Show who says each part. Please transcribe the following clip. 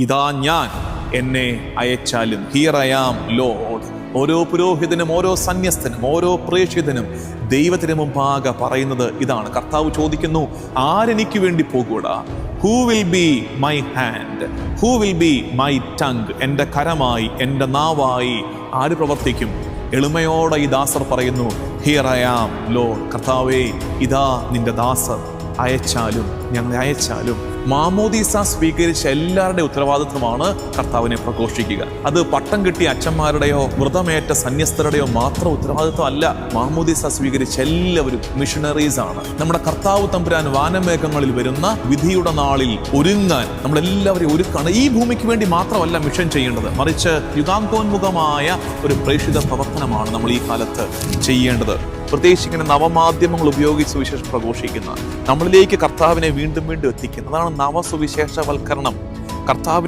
Speaker 1: ഇതാ ഞാൻ, എന്നെ അയച്ചാലും. Here I am lord. ഓരോ പുരോഹിതനും ഓരോ സന്യസ്തനും ഓരോ പ്രേക്ഷിതനും ദൈവത്തിന് മുമ്പാകെ പറയുന്നത് ഇതാണ്. കർത്താവ് ചോദിക്കുന്നു, ആരെനിക്ക് വേണ്ടി പോകൂടാ? Who will be my hand? Who will be my tongue? എൻ്റെ കരമായി, എൻ്റെ നാവായി ആര് പ്രവർത്തിക്കും? എളിമയോടെ ഈ ദാസർ പറയുന്നു, ഹിയർ ഐ ആം ലോർഡ്. കർത്താവേ, ഇതാ നിന്റെ ദാസർ, അയച്ചാലും ഞങ്ങളെ അയച്ചാലും. മാമോദീസ സ്വീകരിച്ച എല്ലാവരുടെ ഉത്തരവാദിത്വമാണ് കർത്താവിനെ പ്രഘോഷിക്കുക. അത് പട്ടം കിട്ടിയ അച്ഛന്മാരുടെയോ വ്രതമേറ്റ സന്യസ്തരുടെയോ മാത്രം ഉത്തരവാദിത്വം അല്ല. മാമോദീസ സ്വീകരിച്ച എല്ലാവരും മിഷണറീസ് ആണ്. നമ്മുടെ കർത്താവ് തമ്പുരാൻ വാനമേഘങ്ങളിൽ വരുന്ന വിധിയുടെ നാളിൽ ഒരുങ്ങാൻ നമ്മളെല്ലാവരെയും ഒരുക്കാണ്. ഈ ഭൂമിക്ക് വേണ്ടി മാത്രമല്ല മിഷൻ ചെയ്യേണ്ടത്, മറിച്ച് യുഗാന്തോന്മുഖമായ ഒരു പ്രേക്ഷിത പ്രവർത്തനമാണ് നമ്മൾ ഈ കാലത്ത് ചെയ്യേണ്ടത്. പ്രത്യേകിച്ച് ഇങ്ങനെ നവമാധ്യമങ്ങൾ ഉപയോഗിച്ച് സുവിശേഷം പ്രഘോഷിക്കുന്ന, നമ്മളിലേക്ക് കർത്താവിനെ വീണ്ടും വീണ്ടും എത്തിക്കുന്ന, അതാണ് നവസുവിശേഷവൽക്കരണം. കർത്താവ്